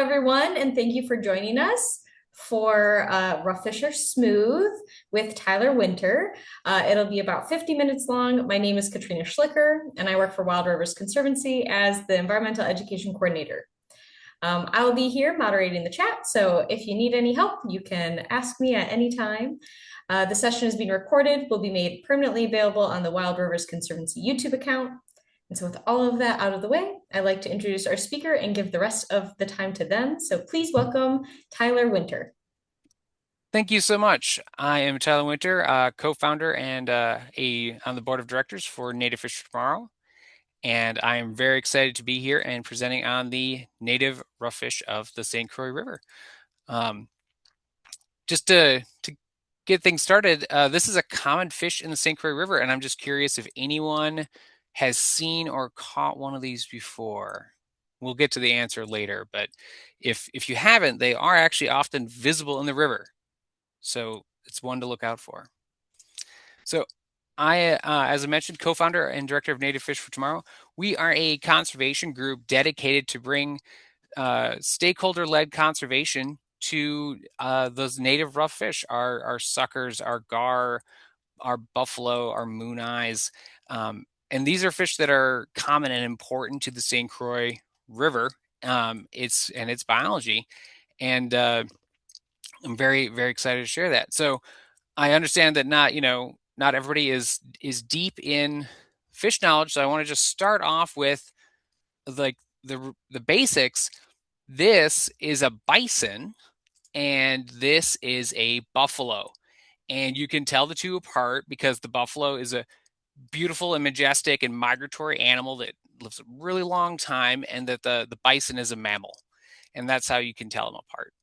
everyone, and thank you for joining us for Rough Fish or Smooth with Tyler Winter. It'll be about 50 minutes long. My name is Katrina Schlicker, and I work for Wild Rivers Conservancy as the Environmental Education Coordinator. I'll be here moderating the chat, so if you need any help, you can ask me at any time. The session is being recorded, will be made permanently available on the Wild Rivers Conservancy YouTube account. And so with all of that out of the way, I'd like to introduce our speaker and give the rest of the time to them. So please welcome Tyler Winter. Thank you so much. I am Tyler Winter, co-founder and on the board of directors for Native Fish for Tomorrow. And I am very excited to be here and presenting on the native rough fish of the St. Croix River. Just to get things started, this is a common fish in the St. Croix River, and I'm just curious if anyone has seen or caught one of these before. We'll get to the answer later, but if you haven't, they are actually often visible in the river. So it's one to look out for. So I, as I mentioned, co-founder and director of Native Fish for Tomorrow. We are a conservation group dedicated to bring stakeholder-led conservation to those native rough fish, our suckers, our gar, our buffalo, our moon eyes. And these are fish that are common and important to the St. Croix River, its biology. And I'm very, very excited to share that. So I understand that not everybody is deep in fish knowledge. So I want to just start off with like the basics. This is a bison and this is a buffalo. And you can tell the two apart because the buffalo is a beautiful and majestic and migratory animal that lives a really long time, and that the bison is a mammal. And that's how you can tell them apart.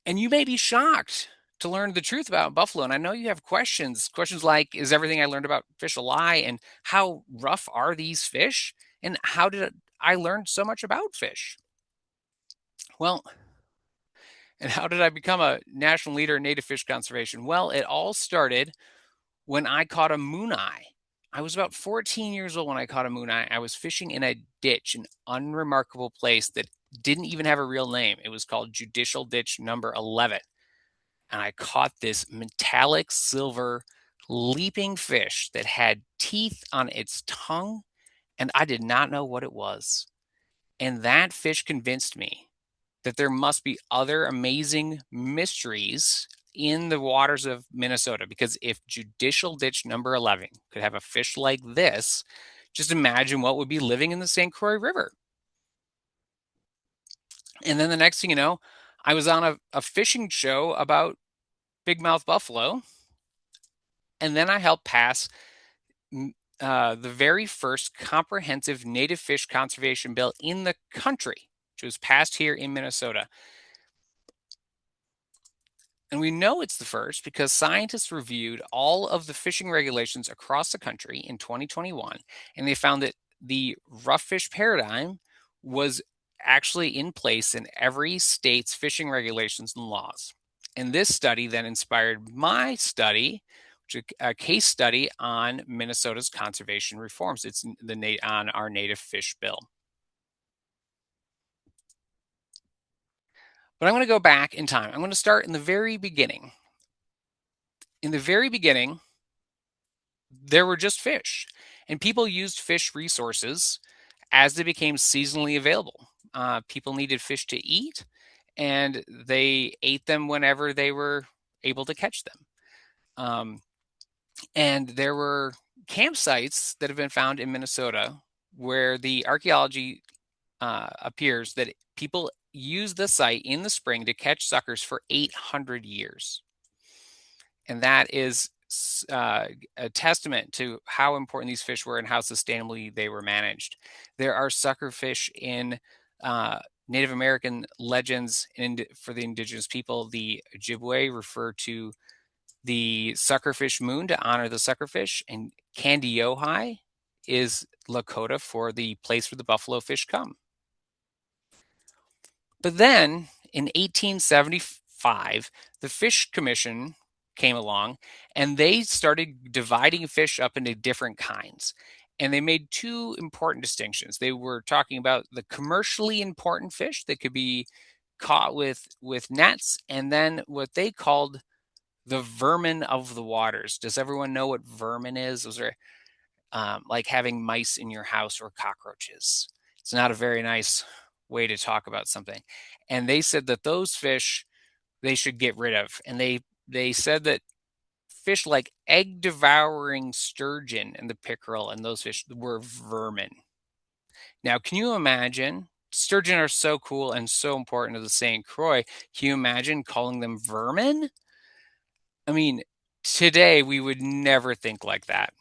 And you may be shocked to learn the truth about buffalo. And I know you have questions like, is everything I learned about fish a lie? And how rough are these fish? And how did I learn so much about fish? Well, and how did I become a national leader in native fish conservation? Well, it all started when I caught a moon eye. I was about 14 years old when I caught a moon eye. I was fishing in a ditch, an unremarkable place that didn't even have a real name. It was called Judicial Ditch number 11. And I caught this metallic silver leaping fish that had teeth on its tongue, and I did not know what it was. And that fish convinced me that there must be other amazing mysteries in the waters of Minnesota, because if Judicial Ditch number 11 could have a fish like this, just imagine what would be living in the St. Croix River. And then the next thing you know, I was on a fishing show about bigmouth buffalo, and then I helped pass the very first comprehensive native fish conservation bill in the country, which was passed here in Minnesota. And we know it's the first because scientists reviewed all of the fishing regulations across the country in 2021, and they found that the rough fish paradigm was actually in place in every state's fishing regulations and laws. And this study then inspired my study, which is a case study on Minnesota's conservation reforms. It's on our native fish bill. But I'm going to go back in time. I'm going to start in the very beginning. In the very beginning, there were just fish, and people used fish resources as they became seasonally available. People needed fish to eat, and they ate them whenever they were able to catch them. And there were campsites that have been found in Minnesota where the archaeology appears that people used the site in the spring to catch suckers for 800 years. And that is a testament to how important these fish were and how sustainably they were managed. There are sucker fish in Native American legends for the indigenous people. The Ojibwe refer to the suckerfish moon to honor the suckerfish, and Kandiohai is Lakota for the place where the buffalo fish come. But then in 1875, the Fish Commission came along, and they started dividing fish up into different kinds. And they made two important distinctions. They were talking about the commercially important fish that could be caught with nets, and then what they called the vermin of the waters. Does everyone know what vermin is? Those are like having mice in your house or cockroaches. It's not a very nice way to talk about something. And they said that those fish they should get rid of. And they said that fish like egg devouring sturgeon and the pickerel and those fish were vermin. Now, can you imagine? Sturgeon are so cool and so important to the St. Croix. Can you imagine calling them vermin? I mean, today we would never think like that.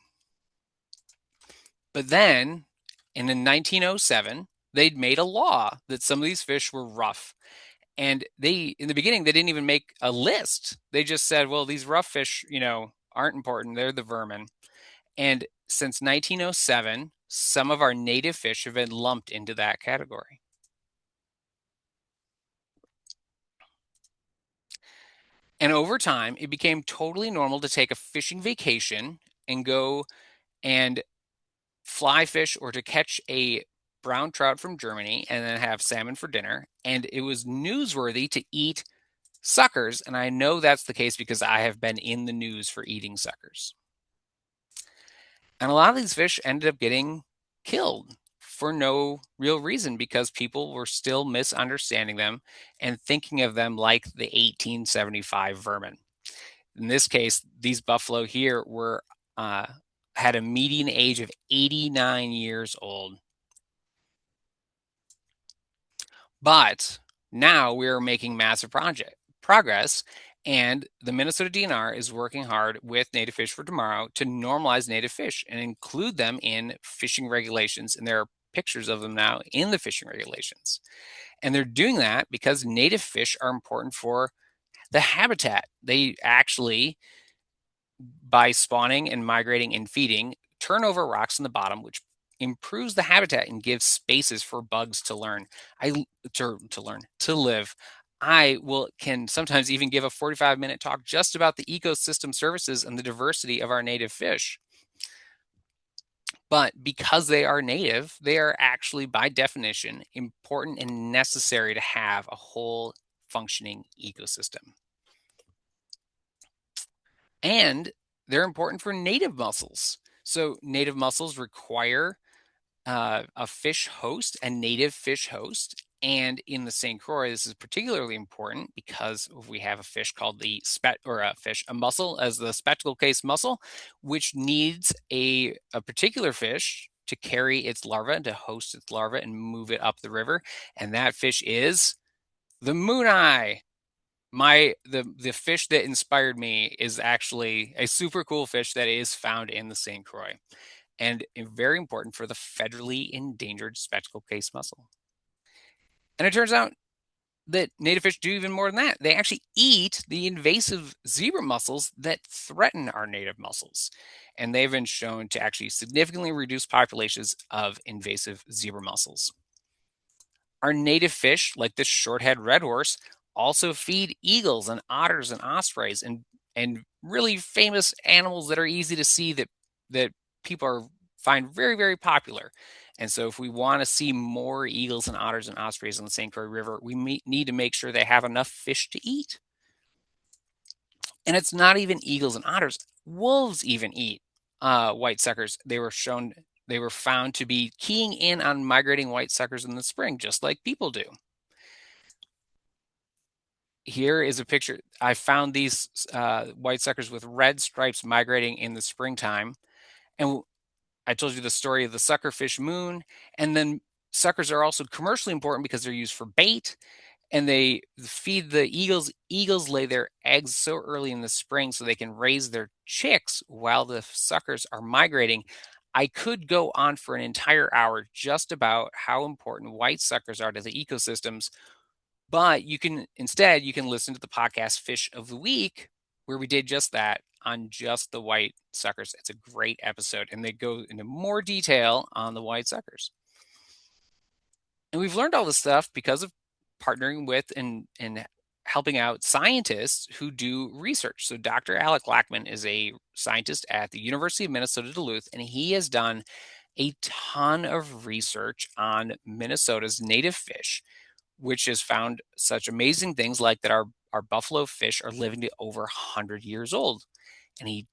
But then in 1907, they'd made a law that some of these fish were rough. And they, in the beginning, they didn't even make a list. They just said, well, these rough fish, aren't important. They're the vermin. And since 1907, some of our native fish have been lumped into that category. And over time, it became totally normal to take a fishing vacation and go and fly fish or to catch a brown trout from Germany and then have salmon for dinner. And it was newsworthy to eat suckers. And I know that's the case because I have been in the news for eating suckers. And a lot of these fish ended up getting killed for no real reason because people were still misunderstanding them and thinking of them like the 1875 vermin. In this case, these buffalo here were had a median age of 89 years old. But now we're making massive progress, and the Minnesota DNR is working hard with Native Fish for Tomorrow to normalize native fish and include them in fishing regulations. And there are pictures of them now in the fishing regulations. And they're doing that because native fish are important for the habitat. They actually, by spawning and migrating and feeding, turn over rocks in the bottom, which improves the habitat and gives spaces for bugs to learn. To live. I can sometimes even give a 45-minute talk just about the ecosystem services and the diversity of our native fish. But because they are native, they are actually by definition important and necessary to have a whole functioning ecosystem. And they're important for native mussels. So native mussels require a fish host, a native fish host. And in the St. Croix, this is particularly important because we have a fish called a mussel as the spectacle case mussel, which needs a particular fish to carry its larva and to host its larva and move it up the river. And that fish is the moon eye. The fish that inspired me is actually a super cool fish that is found in the St. Croix and very important for the federally endangered spectacle case mussel. And it turns out that native fish do even more than that. They actually eat the invasive zebra mussels that threaten our native mussels. And they've been shown to actually significantly reduce populations of invasive zebra mussels. Our native fish, like this shorthead red horse, also feed eagles and otters and ospreys and really famous animals that are easy to see that people find very, very popular. And so if we want to see more eagles and otters and ospreys on the St. Croix River, we need to make sure they have enough fish to eat. And it's not even eagles and otters. Wolves even eat white suckers. They were found to be keying in on migrating white suckers in the spring, just like people do. Here is a picture. I found these white suckers with red stripes migrating in the springtime. And I told you the story of the suckerfish moon. And then suckers are also commercially important because they're used for bait and they feed the eagles. Eagles lay their eggs so early in the spring so they can raise their chicks while the suckers are migrating. I could go on for an entire hour just about how important white suckers are to the ecosystems, but you can listen to the podcast Fish of the Week, where we did just that on just the white suckers. It's a great episode, and they go into more detail on the white suckers. And we've learned all this stuff because of partnering with and helping out scientists who do research. So Dr. Alec Lackman is a scientist at the University of Minnesota Duluth, and he has done a ton of research on Minnesota's native fish, which has found such amazing things like that our buffalo fish are living to over 100 years old. And he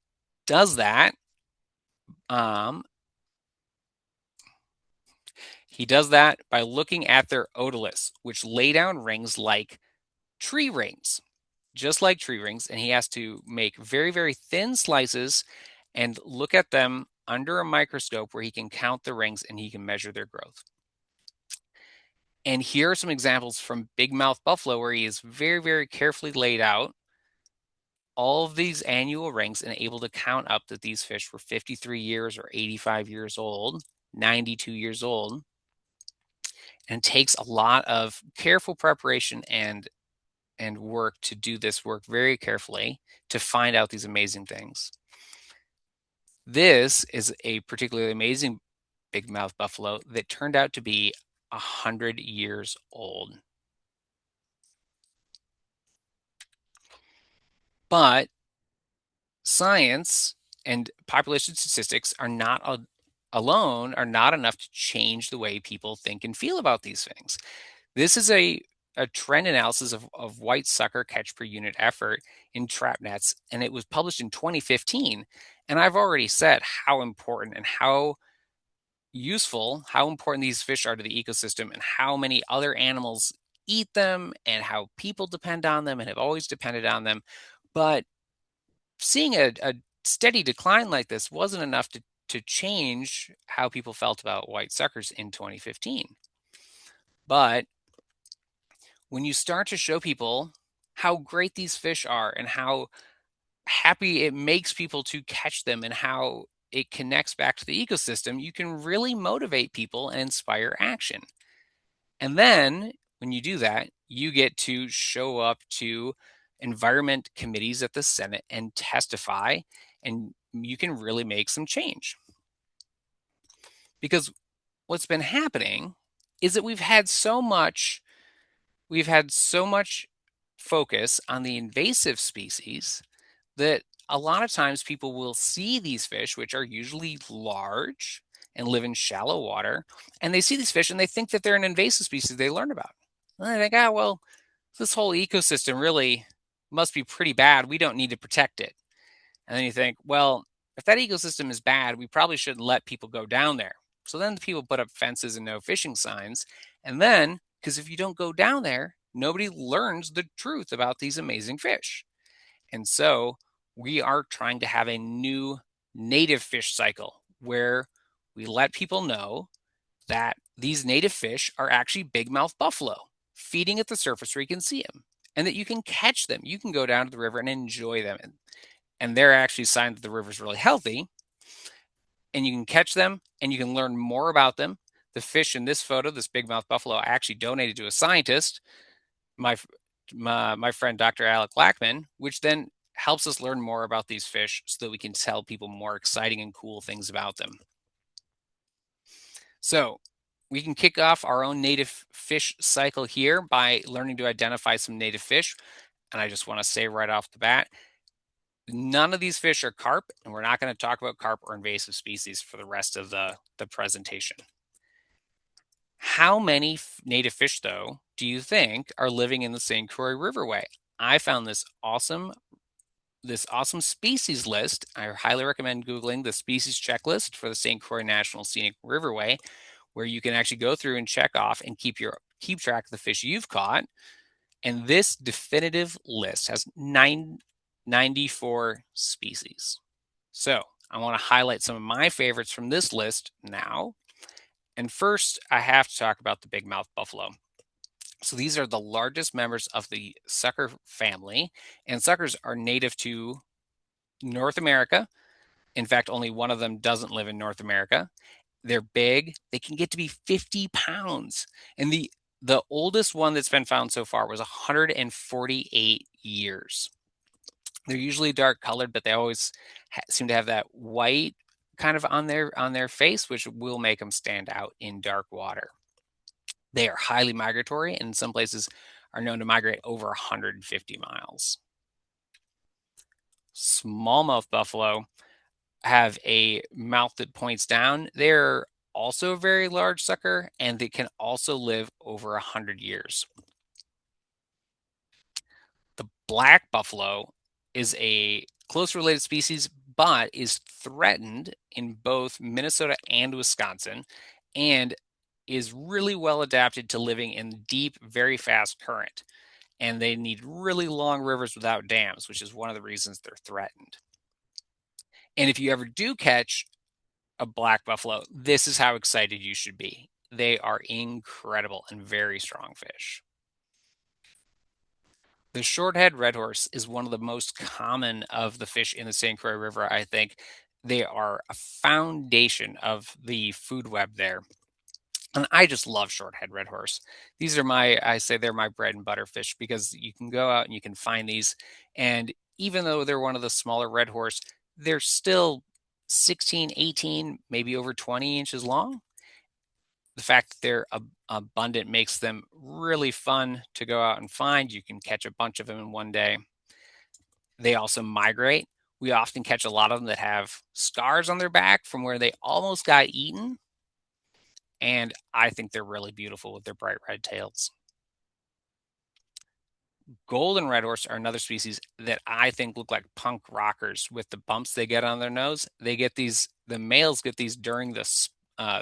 does that. Um, he does that by looking at their otoliths, which lay down rings like tree rings, just like tree rings. And he has to make very, very thin slices and look at them under a microscope where he can count the rings and he can measure their growth. And here are some examples from big mouth buffalo where he is very, very carefully laid out all of these annual rings and able to count up that these fish were 53 years or 85 years old, 92 years old. And it takes a lot of careful preparation and work to do this work very carefully to find out these amazing things. This is a particularly amazing big mouth buffalo that turned out to be 100 years old. But science and population statistics are not alone, are not enough to change the way people think and feel about these things. This is a trend analysis of white sucker catch per unit effort in trap nets, and it was published in 2015. And I've already said how important and how useful, how important these fish are to the ecosystem and how many other animals eat them and how people depend on them and have always depended on them. But seeing a steady decline like this wasn't enough to change how people felt about white suckers in 2015. But when you start to show people how great these fish are and how happy it makes people to catch them and how it connects back to the ecosystem, you can really motivate people and inspire action. And then when you do that, you get to show up to environment committees at the Senate and testify, and you can really make some change. Because what's been happening is that we've had so much focus on the invasive species that a lot of times people will see these fish, which are usually large and live in shallow water, and they see these fish and they think that they're an invasive species they learn about. And they think, ah, well, this whole ecosystem really must be pretty bad. We don't need to protect it. And then you think, well, if that ecosystem is bad, we probably shouldn't let people go down there. So then the people put up fences and no fishing signs. And then, because if you don't go down there, nobody learns the truth about these amazing fish. And so we are trying to have a new native fish cycle where we let people know that these native fish are actually big mouth buffalo feeding at the surface where you can see them and that you can catch them. You can go down to the river and enjoy them. And they're actually a sign that the river's really healthy. And you can catch them and you can learn more about them. The fish in this photo, this big mouth buffalo, I actually donated to a scientist, my friend Dr. Alec Lackman, which then helps us learn more about these fish so that we can tell people more exciting and cool things about them. So we can kick off our own native fish cycle here by learning to identify some native fish. And I just want to say right off the bat, none of these fish are carp, and we're not going to talk about carp or invasive species for the rest of the presentation. How many native fish, though, do you think are living in the St. Croix Riverway? I found this awesome species list. I highly recommend Googling the species checklist for the St. Croix National Scenic Riverway, where you can actually go through and check off and keep track of the fish you've caught. And this definitive list has 94 species. So I want to highlight some of my favorites from this list now. And first, I have to talk about the big mouth buffalo. So these are the largest members of the sucker family, and suckers are native to North America. In fact, only one of them doesn't live in North America. They're big. They can get to be 50 pounds. And the oldest one that's been found so far was 148 years. They're usually dark colored, but they always seem to have that white kind of on their face, which will make them stand out in dark water. They are highly migratory, and in some places are known to migrate over 150 miles. Smallmouth buffalo have a mouth that points down. They're also a very large sucker, and they can also live over 100 years. The black buffalo is a close related species, but is threatened in both Minnesota and Wisconsin, and is really well adapted to living in deep, very fast current. And they need really long rivers without dams, which is one of the reasons they're threatened. And if you ever do catch a black buffalo, this is how excited you should be. They are incredible and very strong fish. The shorthead redhorse is one of the most common of the fish in the St. Croix River, I think. They are a foundation of the food web there. And I just love shorthead redhorse. These are I say they're my bread and butter fish because you can go out and you can find these. And even though they're one of the smaller redhorse, they're still 16, 18, maybe over 20 inches long. The fact that they're abundant makes them really fun to go out and find. You can catch a bunch of them in one day. They also migrate. We often catch a lot of them that have scars on their back from where they almost got eaten. And I think they're really beautiful with their bright red tails. Golden redhorse are another species that I think look like punk rockers with the bumps they get on their nose. The males get these during the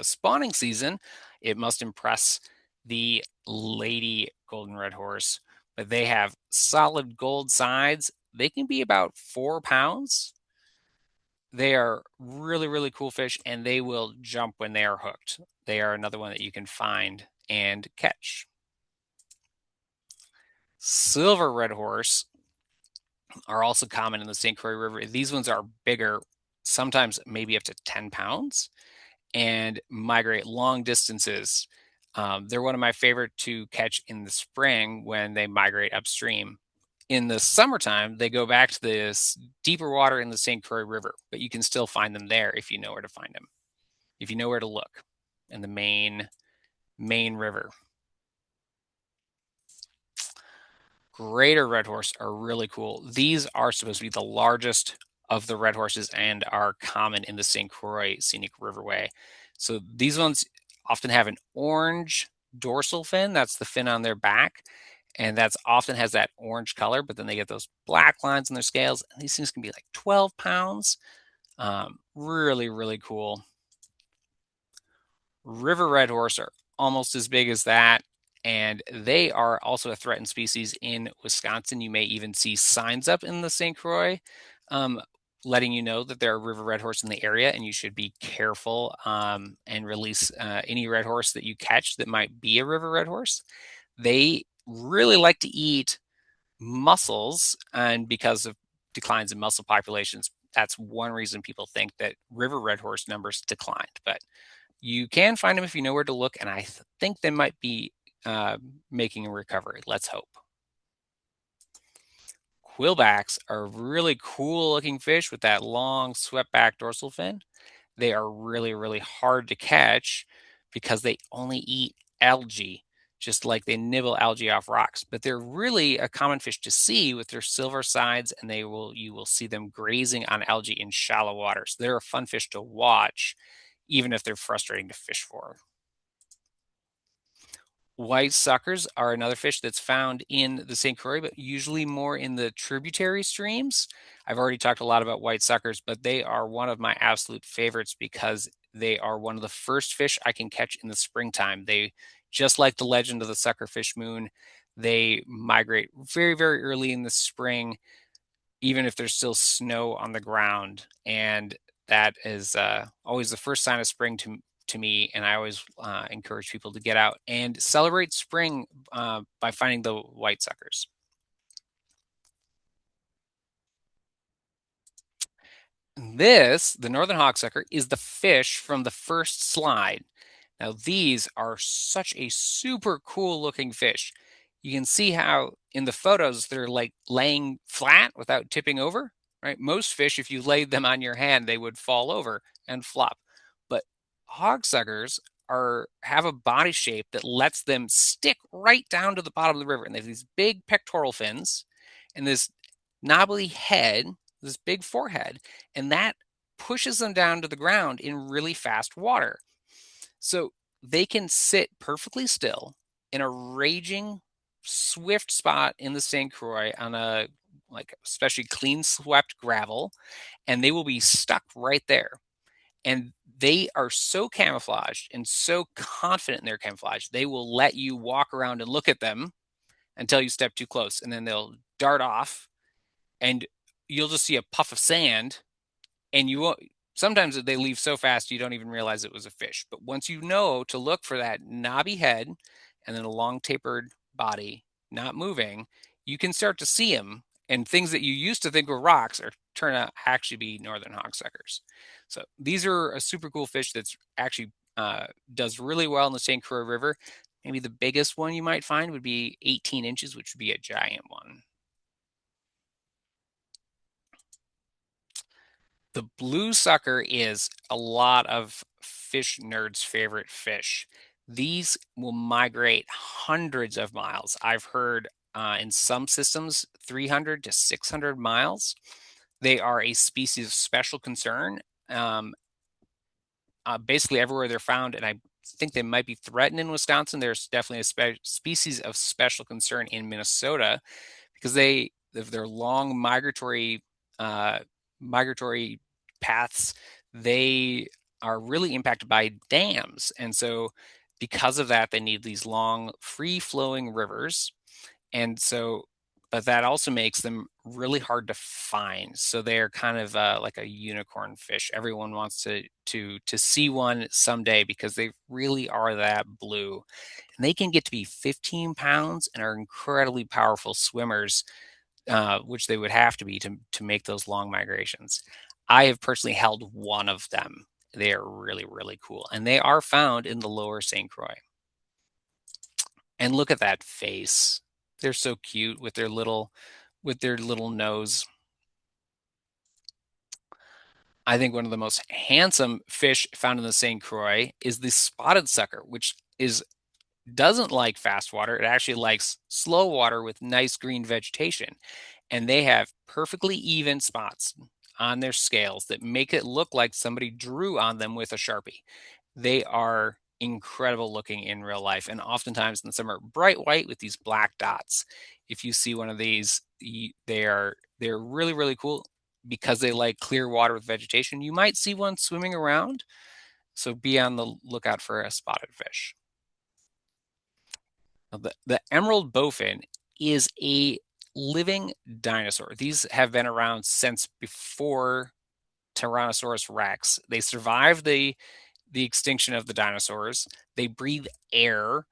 spawning season. It must impress the lady golden redhorse, but they have solid gold sides. They can be about 4 pounds. They are really, really cool fish, and they will jump when they are hooked. They are another one that you can find and catch. Silver red horse are also common in the St. Croix River. These ones are bigger, sometimes maybe up to 10 pounds, and migrate long distances. They're one of my favorite to catch in the spring when they migrate upstream. In the summertime, they go back to this deeper water in the St. Croix River, but you can still find them there if you know where to find them, if you know where to look in the main river. Greater red horse are really cool. These are supposed to be the largest of the red horses and are common in the St. Croix Scenic Riverway. So these ones often have an orange dorsal fin. That's the fin on their back. And that's often has that orange color, but then they get those black lines on their scales. And these things can be like 12 pounds. Really, really cool. River red horse are almost as big as that, and they are also a threatened species in Wisconsin. You may even see signs up in the St. Croix letting you know that there are river red horse in the area, and you should be careful and release any red horse that you catch that might be a river red horse. They really like to eat mussels, and because of declines in mussel populations, that's one reason people think that river red horse numbers declined. But you can find them if you know where to look, and I think they might be making a recovery. Let's hope. Quillbacks are really cool looking fish with that long swept back dorsal fin. They are really, really hard to catch because they only eat algae, just like they nibble algae off rocks. But they're really a common fish to see with their silver sides, and you will see them grazing on algae in shallow water. So they're a fun fish to watch, even if they're frustrating to fish for. White suckers are another fish that's found in the St. Croix, but usually more in the tributary streams. I've already talked a lot about white suckers, but they are one of my absolute favorites because they are one of the first fish I can catch in the springtime. They, just like the legend of the suckerfish moon, they migrate very, very early in the spring, even if there's still snow on the ground. And that is always the first sign of spring to me, and I always encourage people to get out and celebrate spring by finding the white suckers. The northern hogsucker, is the fish from the first slide. Now, these are such a super cool looking fish. You can see how in the photos they're like laying flat without tipping over, right? Most fish, if you laid them on your hand, they would fall over and flop. But hogsuckers have a body shape that lets them stick right down to the bottom of the river. And they have these big pectoral fins and this knobbly head, this big forehead, and that pushes them down to the ground in really fast water. So they can sit perfectly still in a raging, swift spot in the St. Croix on a like especially clean swept gravel, and they will be stuck right there. And they are so camouflaged and so confident in their camouflage, they will let you walk around and look at them until you step too close, and then they'll dart off, and you'll just see a puff of sand, and you won't. Sometimes they leave so fast you don't even realize it was a fish. But once you know to look for that knobby head and then a long tapered body not moving, you can start to see them. And things that you used to think were rocks are turn out actually be northern hogsuckers. So these are a super cool fish that's actually does really well in the St. Croix River. Maybe the biggest one you might find would be 18 inches, which would be a giant one. The blue sucker is a lot of fish nerds' favorite fish. These will migrate hundreds of miles. I've heard in some systems 300 to 600 miles. They are a species of special concern. Um, Basically, everywhere they're found, and I think they might be threatened in Wisconsin. There's definitely a species of special concern in Minnesota because they of their long uh, migratory paths, they are really impacted by dams, and so because of that, they need these long, free-flowing rivers, and so. But that also makes them really hard to find. So they're kind of like a unicorn fish. Everyone wants to see one someday because they really are that blue. And they can get to be 15 pounds and are incredibly powerful swimmers, which they would have to be to make those long migrations. I have personally held one of them. They are really, really cool. And they are found in the lower St. Croix. And look at that face. They're so cute with their little nose. I think one of the most handsome fish found in the St. Croix is the spotted sucker, which is doesn't like fast water. It actually likes slow water with nice green vegetation. And they have perfectly even spots on their scales that make it look like somebody drew on them with a Sharpie. They are incredible looking in real life, and oftentimes in the summer, bright white with these black dots. If you see one of these, they're really really cool because they like clear water with vegetation. You might see one swimming around, so be on the lookout for a spotted fish. Now, the emerald bowfin is a living dinosaur. These have been around since before Tyrannosaurus rex. They survived the extinction of the dinosaurs. They breathe air.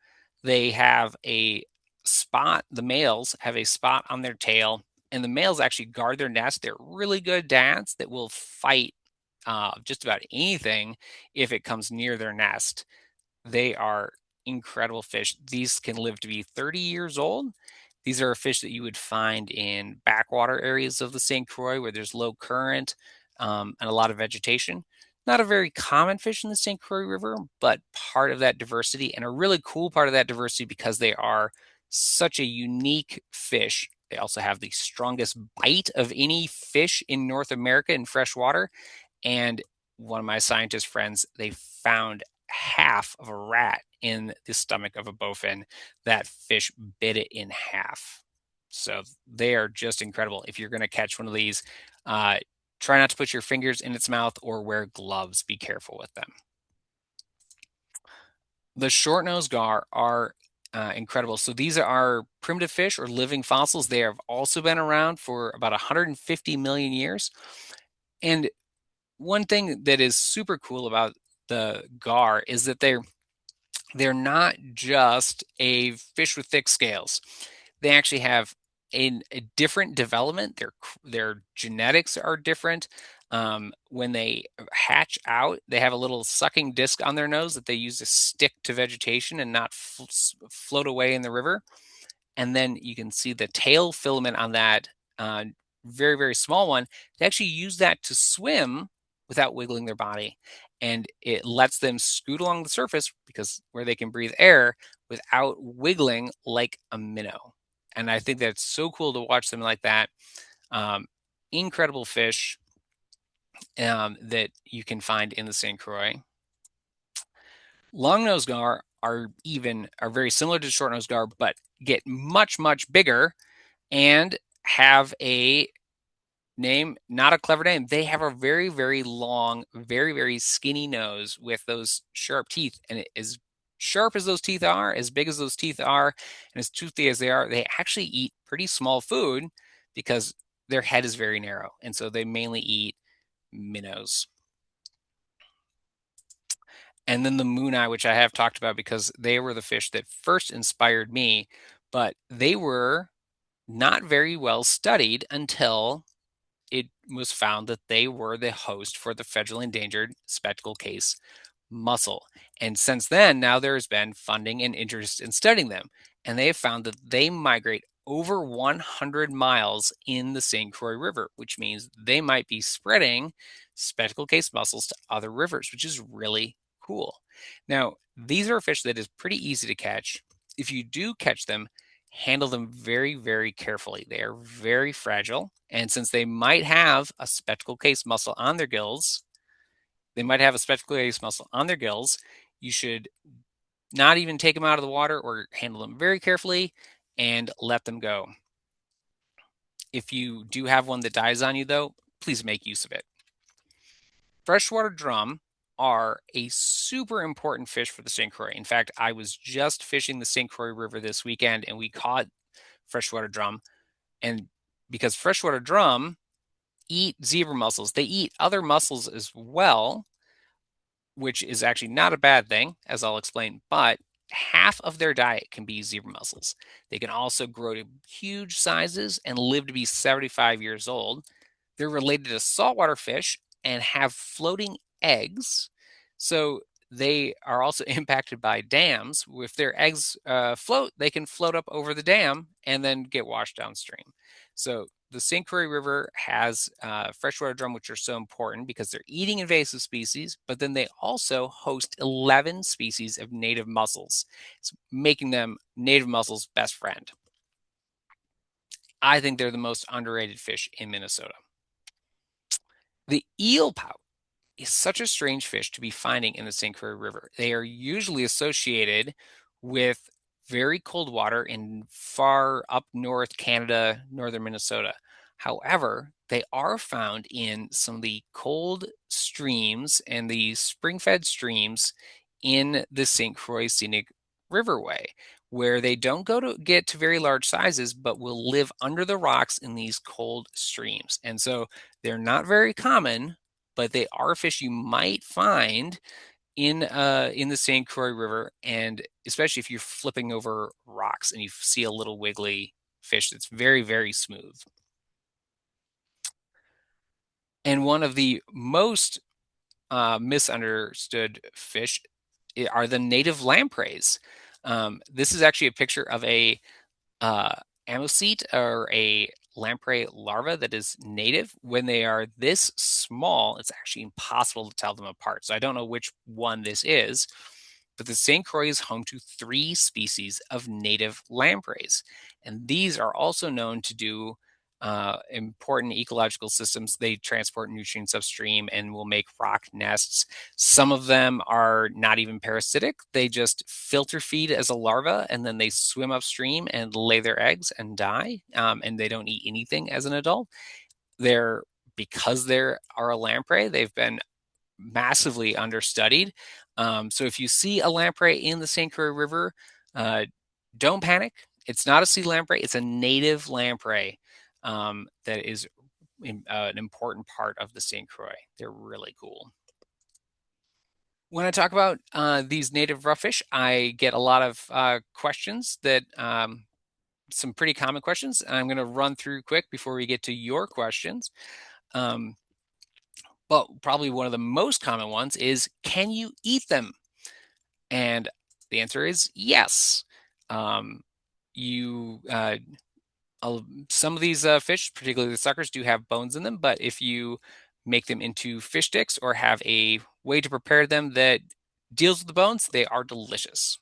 They have a spot. The males have a spot on their tail, and the males actually guard their nest. They're really good dads that will fight just about anything if it comes near their nest. They are incredible fish. These can live to be 30 years old. These are a fish that you would find in backwater areas of the St. Croix where there's low current and a lot of vegetation. Not a very common fish in the St. Croix River, but part of that diversity and a really cool part of that diversity because they are such a unique fish. They also have the strongest bite of any fish in North America in freshwater. And one of my scientist friends, they found half of a rat in the stomach of a bowfin. That fish bit it in half. So they are just incredible. If you're going to catch one of these, uh, try not to put your fingers in its mouth or wear gloves. Be careful with them. The short-nosed gar are incredible. So these are primitive fish or living fossils. They have also been around for about 150 million years. And one thing that is super cool about the gar is that they're not just a fish with thick scales. They actually have a different development. Their genetics are different. When they hatch out, they have a little sucking disc on their nose that they use to stick to vegetation and not float away in the river. And then you can see the tail filament on that uh, very, very small one. They actually use that to swim without wiggling their body. And it lets them scoot along the surface because where they can breathe air without wiggling like a minnow. And I think that's so cool to watch them like that. Um, Incredible fish that you can find in the St. Croix. Long-nosed gar are very similar to short-nosed gar, but get much, much bigger and have a name, not a clever name. They have a very, very long, very, very skinny nose with those sharp teeth. And as sharp as those teeth are, as big as those teeth are, and as toothy as they are, they actually eat pretty small food because their head is very narrow. And so they mainly eat minnows. And then the moon eye, which I have talked about because they were the fish that first inspired me, but they were not very well studied until it was found that they were the host for the federally endangered spectacle case mussel. And since then, now there's been funding and interest in studying them. And they have found that they migrate over 100 miles in the St. Croix River, which means they might be spreading spectacle case mussels to other rivers, which is really cool. Now, these are fish that is pretty easy to catch. If you do catch them, handle them very, very carefully. They are very fragile. And since they might have a spectacle case mussel on their gills, you should not even take them out of the water or handle them very carefully and let them go. If you do have one that dies on you, though, please make use of it. Freshwater drum are a super important fish for the St. Croix. In fact, I was just fishing the St. Croix River this weekend and we caught freshwater drum. And because freshwater drum eat zebra mussels, they eat other mussels as well, which is actually not a bad thing, as I'll explain, but half of their diet can be zebra mussels. They can also grow to huge sizes and live to be 75 years old. They're related to saltwater fish and have floating eggs. So they are also impacted by dams. If their eggs float, they can float up over the dam and then get washed downstream. So the St. Croix River has freshwater drum, which are so important because they're eating invasive species, but then they also host 11 species of native mussels, making them native mussels' best friend. I think they're the most underrated fish in Minnesota. The eel pout is such a strange fish to be finding in the St. Croix River. They are usually associated with very cold water in far up north Canada, northern Minnesota. However, they are found in some of the cold streams and the spring-fed streams in the St. Croix Scenic Riverway, where they don't go to get to very large sizes, but will live under the rocks in these cold streams. And so they're not very common, but they are fish you might find in the St. Croix River, and especially if you're flipping over rocks and you see a little wiggly fish that's very, very smooth. And one of the most misunderstood fish are the native lampreys. This is actually a picture of a amosete or a lamprey larva that is native. When they are this small, it's actually impossible to tell them apart. So I don't know which one this is, but the St. Croix is home to 3 species of native lampreys. And these are also known to do important ecological systems. They transport nutrients upstream and will make rock nests. Some of them are not even parasitic. They just filter feed as a larva and then they swim upstream and lay their eggs and die. And they don't eat anything as an adult. Because they are a lamprey, they've been massively understudied. So if you see a lamprey in the St. Croix River, don't panic. It's not a sea lamprey, it's a native lamprey that is an important part of the St. Croix. They're really cool. When I talk about these native roughish, I get a lot of questions that some pretty common questions. I'm going to run through quick before we get to your questions. But probably one of the most common ones is, can you eat them? And the answer is yes. You some of these fish, particularly the suckers, do have bones in them, but if you make them into fish sticks or have a way to prepare them that deals with the bones, they are delicious.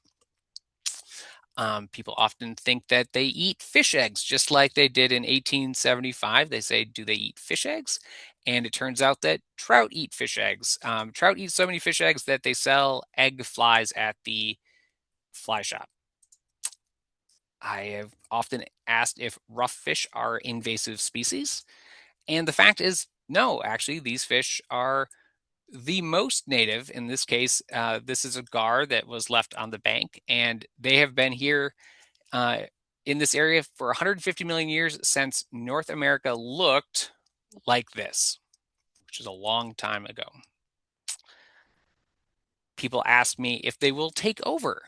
People often think that they eat fish eggs, just like they did in 1875. They say, do they eat fish eggs? And it turns out that trout eat fish eggs. Trout eat so many fish eggs that they sell egg flies at the fly shop. I have often asked if rough fish are invasive species. And the fact is, no, actually, these fish are the most native. In this case, this is a gar that was left on the bank, and they have been here uh, in this area for 150 million years since North America looked like this, which is a long time ago. People ask me if they will take over,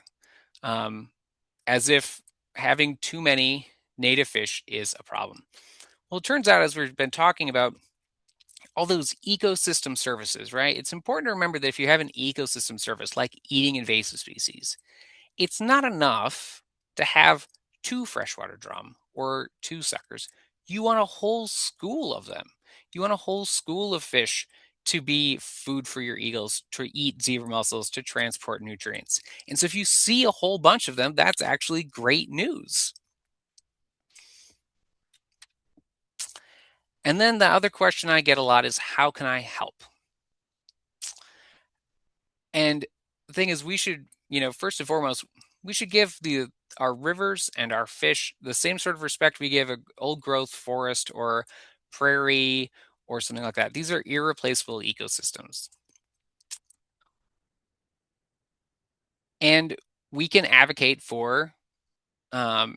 as if having too many native fish is a problem. Well, it turns out, as we've been talking about, all those ecosystem services, right? It's important to remember that if you have an ecosystem service like eating invasive species, it's not enough to have two freshwater drum or two suckers. You want a whole school of them. You want a whole school of fish to be food for your eagles, to eat zebra mussels, to transport nutrients. And so if you see a whole bunch of them, that's actually great news. And then the other question I get a lot is, how can I help? And the thing is, we should, first and foremost, we should give our rivers and our fish the same sort of respect we give an old growth forest or prairie or something like that. These are irreplaceable ecosystems. And we can advocate for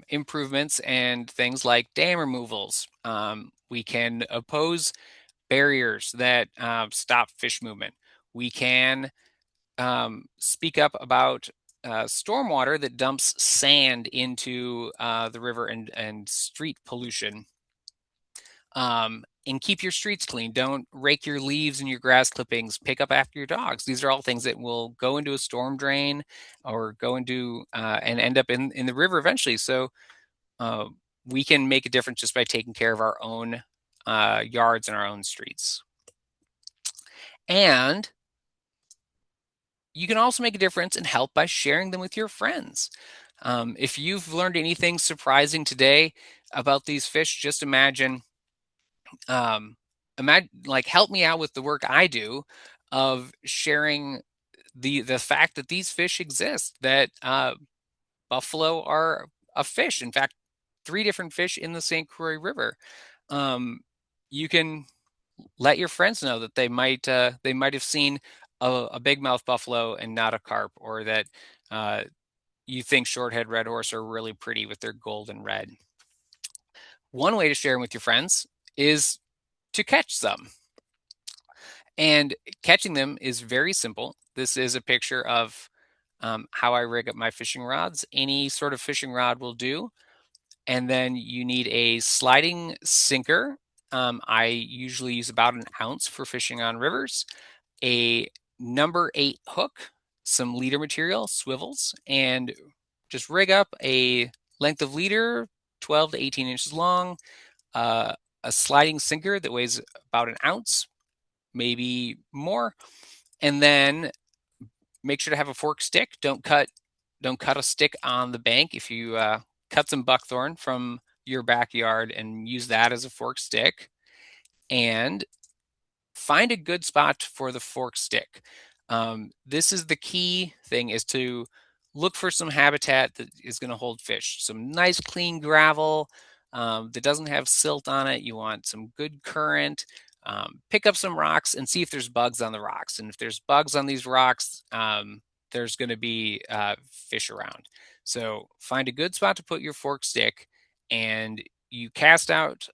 improvements and things like dam removals. We can oppose barriers that stop fish movement. We can speak up about stormwater that dumps sand into the river and street pollution. And keep your streets clean. Don't rake your leaves and your grass clippings. Pick up after your dogs. These are all things that will go into a storm drain or go into and end up in the river eventually. So uh, we can make a difference just by taking care of our own yards and our own streets. And you can also make a difference and help by sharing them with your friends. If you've learned anything surprising today about these fish, just um, like help me out with the work I do of sharing the fact that these fish exist, that buffalo are a fish. In fact, three different fish in the St. Croix River. Um, you can let your friends know that they might have seen a big mouth buffalo and not a carp, or that uh, you think short-head red horse are really pretty with their gold and red. One way to share them with your friends is to catch some. And catching them is very simple. This is a picture of how I rig up my fishing rods. Any sort of fishing rod will do. And then you need a sliding sinker. I usually use about an ounce for fishing on rivers, a number 8 hook, some leader material, swivels, and just rig up a length of leader, 12 to 18 inches long, uh, a sliding sinker that weighs about an ounce, maybe more, and then make sure to have a fork stick. Don't cut a stick on the bank. If you cut some buckthorn from your backyard and use that as a fork stick, and find a good spot for the fork stick. This is the key thing, is to look for some habitat that is going to hold fish. Some nice clean gravel that doesn't have silt on it. You want some good current. Pick up some rocks and see if there's bugs on the rocks. And if there's bugs on these rocks, there's going to be fish around. So find a good spot to put your fork stick, and you cast out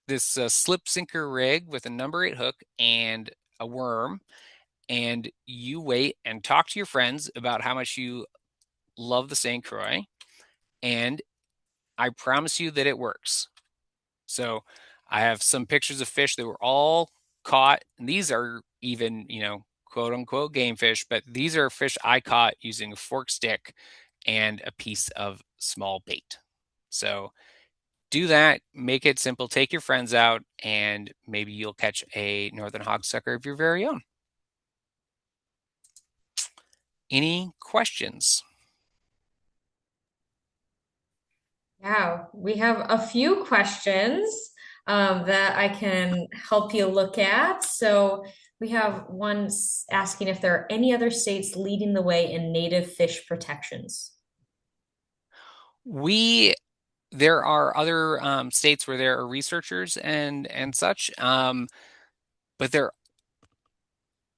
this slip sinker rig with a number 8 hook and a worm, and you wait and talk to your friends about how much you love the St. Croix, and I promise you that it works. So I have some pictures of fish that were all caught, and these are even, quote unquote game fish, but these are fish I caught using a fork stick and a piece of small bait. So do that, make it simple, take your friends out, and maybe you'll catch a northern hogsucker of your very own. Any questions? Yeah, we have a few questions. that I can help you look at. So we have one asking if there are any other states leading the way in native fish protections. We there are other states where there are researchers and such, but there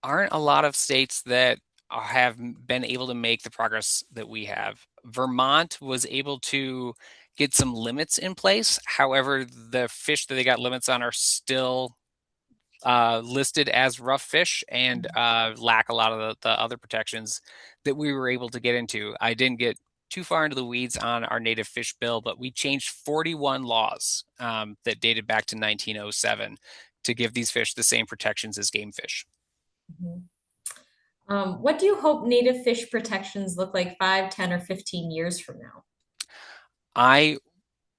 aren't a lot of states that have been able to make the progress that we have. Vermont was able to get some limits in place. However, the fish that they got limits on are still listed as rough fish and lack a lot of the other protections that we were able to get into. I didn't get too far into the weeds on our native fish bill, but we changed 41 laws that dated back to 1907 to give these fish the same protections as game fish. Mhm. What do you hope native fish protections look like 5, 10, or 15 years from now? I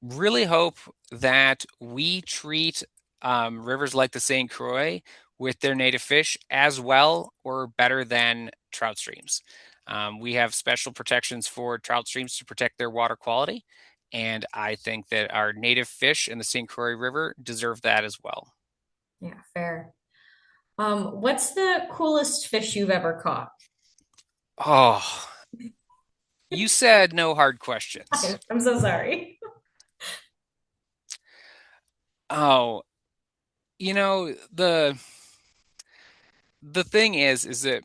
really hope that we treat rivers like the St. Croix with their native fish as well or better than trout streams. We have special protections for trout streams to protect their water quality, and I think that our native fish in the St. Croix River deserve that as well. Yeah, fair. What's the coolest fish you've ever caught? Oh, you said no hard questions. I'm so sorry. Oh, the thing is that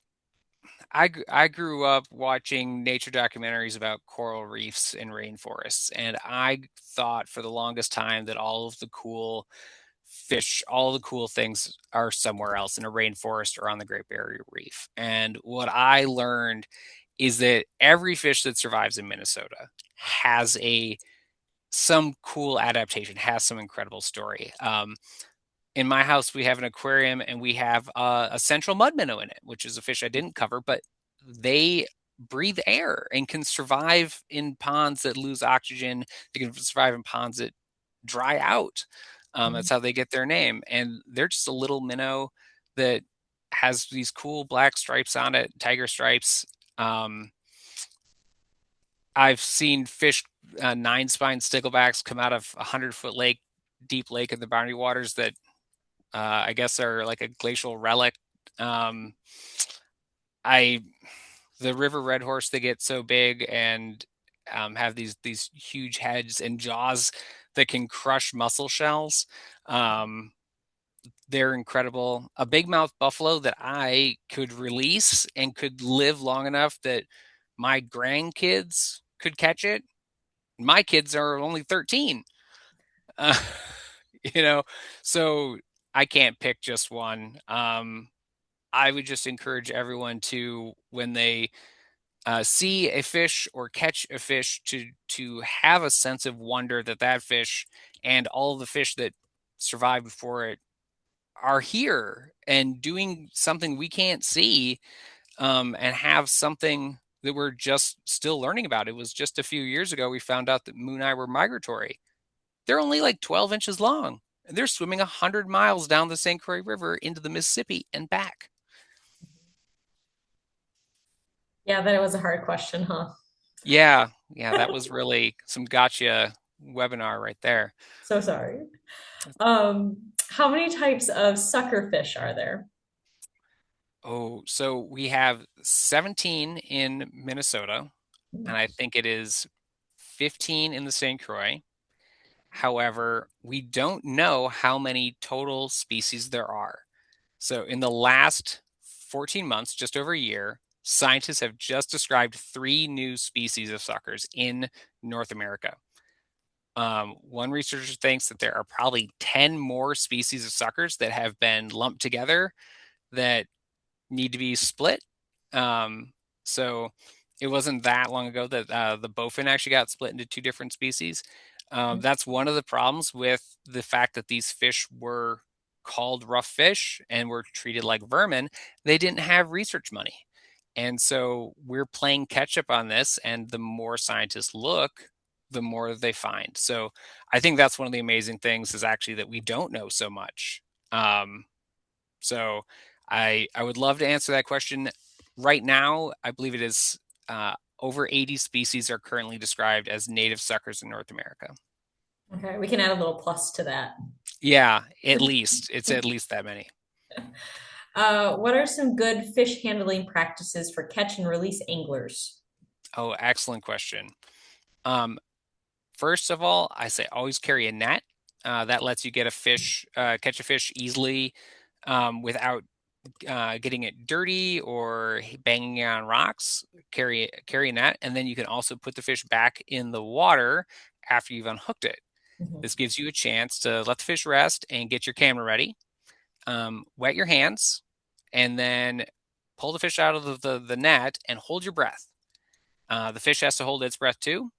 I grew up watching nature documentaries about coral reefs and rainforests, and I thought for the longest time that all of the cool fish, all the cool things are somewhere else in a rainforest or on the Great Barrier Reef. And what I learned is that every fish that survives in Minnesota has a some cool adaptation, has some incredible story. In my house, we have an aquarium and we have a central mud minnow in it, which is a fish I didn't cover, but they breathe air and can survive in ponds that lose oxygen. They can survive in ponds that dry out. That's how they get their name. And they're just a little minnow that has these cool black stripes on it, tiger stripes. Um, I've seen fish, nine spine sticklebacks come out of a 100-foot lake, deep lake in the Boundary Waters that I guess are like a glacial relic. Um, I the river red horse, they get so big and have these huge heads and jaws that can crush mussel shells. Um, they're incredible. A big mouth buffalo that I could release and could live long enough that my grandkids could catch it. My kids are only 13. Uh, you know, so I can't pick just one. I would just encourage everyone to, when they see a fish or catch a fish, to have a sense of wonder that that fish and all the fish that survived before it are here and doing something we can't see, and have something that we're just still learning about. It was just a few years ago we found out that mooneye were migratory. They're only like 12 inches long. And they're swimming 100 miles down the St. Croix River into the Mississippi and back. Yeah, that was a hard question, huh? Yeah, yeah, that was really some gotcha webinar right there. So sorry. How many types of sucker fish are there? Oh, so we have 17 in Minnesota, and I think it is 15 in the St. Croix. However, we don't know how many total species there are. So in the last 14 months, just over a year, scientists have just described 3 new species of suckers in North America. One researcher thinks that there are probably 10 more species of suckers that have been lumped together that need to be split. Um, so it wasn't that long ago that the bowfin actually got split into 2 different species. That's one of the problems with the fact that these fish were called rough fish and were treated like vermin. They didn't have research money. And so we're playing catch up on this. And the more scientists look, the more they find. So I think that's one of the amazing things, is actually that we don't know so much. Um, so I would love to answer that question. Right now, I believe it is over 80 species are currently described as native suckers in North America. Okay, we can add a little plus to that. Yeah, at least it's at least that many. What are some good fish handling practices for catch and release anglers? Oh, excellent question. Um, First of all, I say always carry a net. That lets you get a fish, catch a fish easily without getting it dirty or banging it on rocks. Carry a net, and then you can also put the fish back in the water after you've unhooked it. Mhm, This gives you a chance to let the fish rest and get your camera ready. Wet your hands, and then pull the fish out of the net and hold your breath. The fish has to hold its breath too.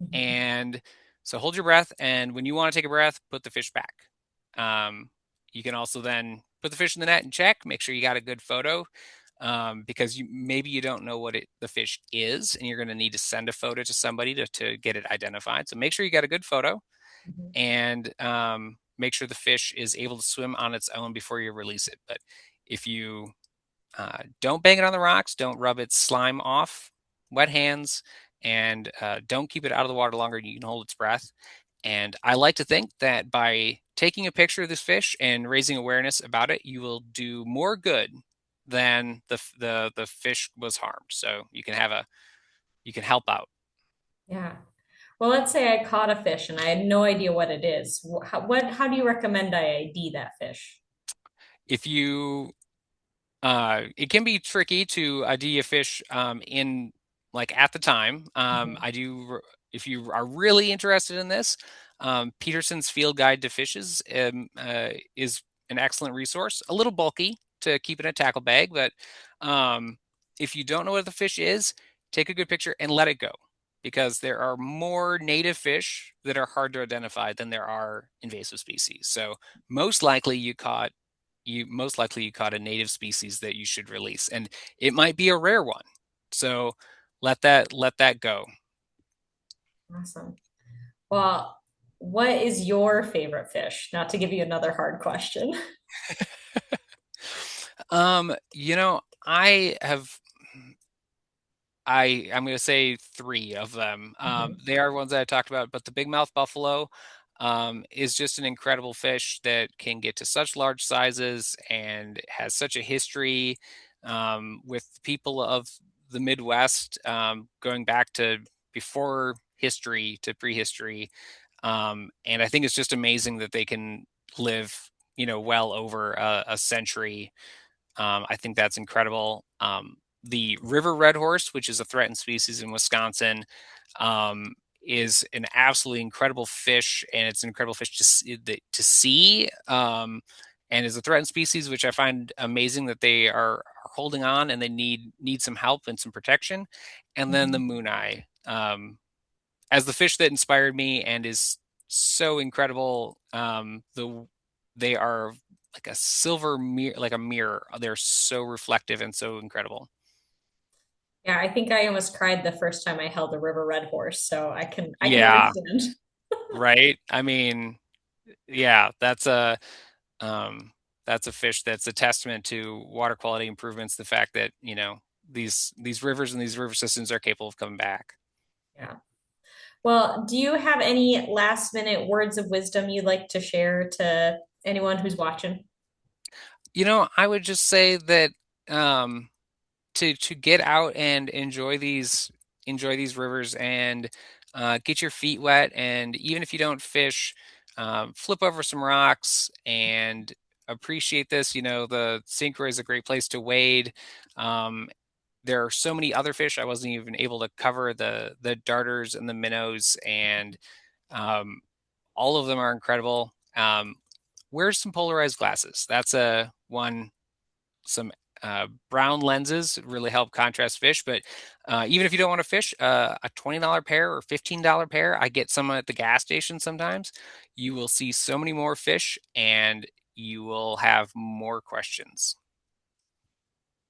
mhm, And so hold your breath. And when you want to take a breath, put the fish back. Um, you can also then put the fish in the net and check, make sure you got a good photo. Because maybe you don't know what the fish is, and you're going to need to send a photo to somebody to get it identified. So make sure you got a good photo, mhm. and make sure the fish is able to swim on its own before you release it. But if you don't bang it on the rocks, don't rub its slime off, wet hands, and don't keep it out of the water longer than you can hold its breath. And I like to think that by taking a picture of this fish and raising awareness about it, you will do more good than the fish was harmed. So you can help out. Yeah. Well, let's say I caught a fish and I had no idea what it is. How do you recommend I ID that fish? If you It can be tricky to ID a fish in like at the time. Mhm, If you are really interested in this, Peterson's Field Guide to Fishes is an excellent resource. A little bulky to keep in a tackle bag, but um, if you don't know what the fish is, take a good picture and let it go, because there are more native fish that are hard to identify than there are invasive species. So most likely you caught a native species that you should release, and it might be a rare one. So let that go. awesome. Well, what is your favorite fish? Not to give you another hard question. I have I'm going to say three of them. Mhm, They are ones that I talked about, but the big mouth buffalo is just an incredible fish that can get to such large sizes and has such a history with people of the Midwest, going back to before history to prehistory. And I think it's just amazing that they can live, well over a century. I think that's incredible. The river red horse, which is a threatened species in Wisconsin, is an absolutely incredible fish, and it's an incredible fish to see. And is a threatened species, which I find amazing that they are holding on, and they need some help and some protection. And then the mhm. moon eye, as the fish that inspired me and is so incredible. They are like a silver mirror, like a mirror. They're so reflective and so incredible. Yeah, I think I almost cried the first time I held a river red horse, so I can Yeah, understand. right. I mean, yeah, um, that's a fish that's a testament to water quality improvements. The fact that these rivers and these river systems are capable of coming back. Yeah. Well, do you have any last minute words of wisdom you'd like to share to anyone who's watching? I would just say that um, to get out and enjoy these rivers and get your feet wet, and even if you don't fish, flip over some rocks and appreciate this. The St. Croix is a great place to wade. Um, there are so many other fish I wasn't even able to cover, the darters and the minnows, and um, all of them are incredible. Wear some polarized glasses. That's a one. Some brown lenses really help contrast fish. But even if you don't want to fish, a $20 pair or $15 pair, I get some at the gas station sometimes. You will see so many more fish, and you will have more questions.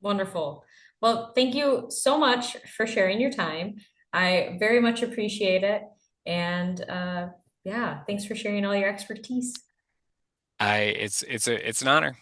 Wonderful. Well, thank you so much for sharing your time. I very much appreciate it. And yeah, thanks for sharing all your expertise. It's an honor.